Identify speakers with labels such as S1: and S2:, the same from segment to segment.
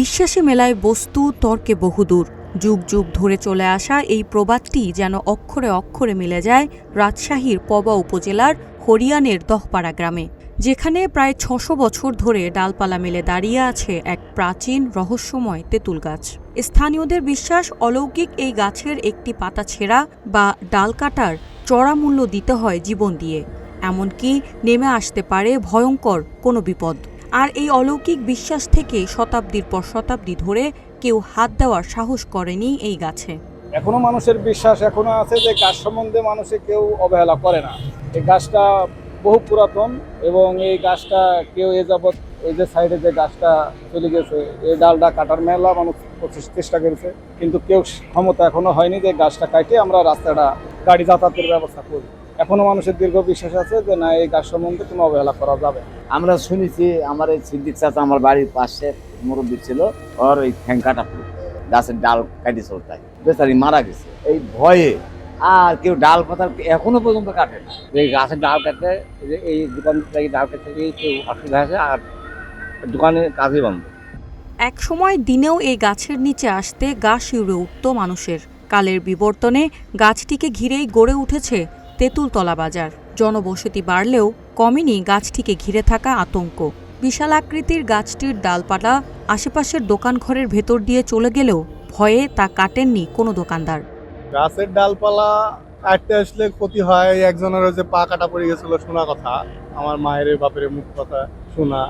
S1: বিশ্বাসে মেলায় বস্তু, তর্কে বহুদূর। যুগ যুগ ধরে চলে আসা এই প্রবাদটি যেন অক্ষরে অক্ষরে মিলে যায় রাজশাহীর পবা উপজেলার হরিয়ানের দহপাড়া গ্রামে, যেখানে প্রায় ৬০০ বছর ধরে ডালপালা মেলে দাঁড়িয়ে আছে এক প্রাচীন রহস্যময় তেঁতুল গাছ। স্থানীয়দের বিশ্বাস, অলৌকিক এই গাছের একটি পাতা ছেঁড়া বা ডাল কাটার চড়া মূল্য দিতে হয় জীবন দিয়ে, এমনকি নেমে আসতে পারে ভয়ঙ্কর কোনো বিপদ। আর এই অলৌকিক বিশ্বাস থেকে শতাব্দীর পর শতাব্দী ধরে কেউ হাত দেওয়ার সাহস করেনি এই গাছে।
S2: এখনো মানুষের বিশ্বাস এখনো আছে যে গাছ সম্বন্ধে মানুষে কেউ অবহেলা করে না। এই গাছটা বহু পুরাতন এবং এই গাছটা কেউ এ যাবৎ এই যে সাইডে যে গাছটা চলে গেছে এই ডালটা কাটার মেলা মানুষ চেষ্টা করেছে, কিন্তু কেউ ক্ষমতা এখনো হয়নি যে গাছটা কাটে আমরা রাস্তাটা গাড়ি যাতায়াতের ব্যবস্থা করি। এখনো মানুষের দীর্ঘ বিশ্বাস আছে যে না, এই গাছ সম্বন্ধে কোনো অবহেলা করা যাবে।
S3: আমরা শুনেছি, আমার এই সিদ্দিক চাচা আমার বাড়ির পাশে মুরব্বী ছিল, ওর ওই ঠ্যাং কাটা পড়ে গাছের ডাল কাটি চলতাই বেচারি মারা গেছে এই ভয়ে। আর কেউ ডাল পাতা এখনো পর্যন্ত কাটে না।
S4: এই গাছের ডাল কাটতে এই দোকান থেকে ডাল কাটতে কেউ অসুবিধা আছে, আর দোকানে কাজই বন্ধ।
S1: এক সময় দিনেও এই গাছের নিচে আসতে গা শিউরে উঠত মানুষের। কালের বিবর্তনে গাছটিকে ঘিরেই গড়ে উঠেছে তেঁতুলতলা বাজার। জনবসতি বাড়লেও কমেনি গাছটিকে ঘিরে থাকা আতঙ্ক। বিশাল আকৃতির গাছটির ডালপালা আশেপাশের দোকানঘরের ভেতর দিয়ে চলে গেলেও ভয়ে তা কাটেননি কোনো দোকানদার।
S5: গাছের ডালপালা কাটতে আসলে ক্ষতি হয়। একজনের যে পা কাটা পড়ে গেছিল শোনা কথা, আমার মায়ের বাপের মুখ কথা শোনা।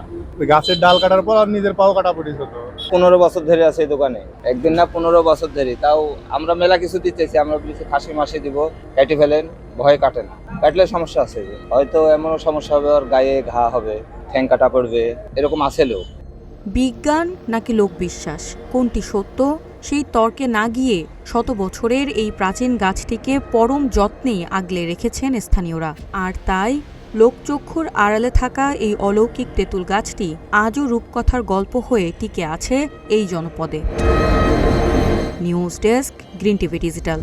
S5: গাছের ডাল কাটার পর আর নিজের পাও কাটা পড়েছিল।
S6: 15 বছর ধরে আছে এই দোকানে, একদিন না 15 বছর ধরে। তাও আমরা মেলা কিছু দিতেছি, আমরা বলেছি খাসি মাসি দিব, কেটে ফেলেন, ভয় কাটেন। কাটলে সমস্যা আছে, হয়তো এমনও সমস্যা হবে, ওর গায়ে ঘা হবে, ঠ্যাং কাটা পড়বে, এরকম আছে লোক।
S1: বিজ্ঞান নাকি লোকবিশ্বাস, কোনটি সত্য সেই তর্কে না গিয়ে শত বছরের এই প্রাচীন গাছটিকে পরম যত্নে আগলে রেখেছেন স্থানীয়রা। আর তাই লোকচক্ষুর আড়ালে থাকা এই অলৌকিক তেঁতুল গাছটি আজও রূপকথার গল্প হয়ে টিকে আছে এই জনপদে। News desk, green TV digital.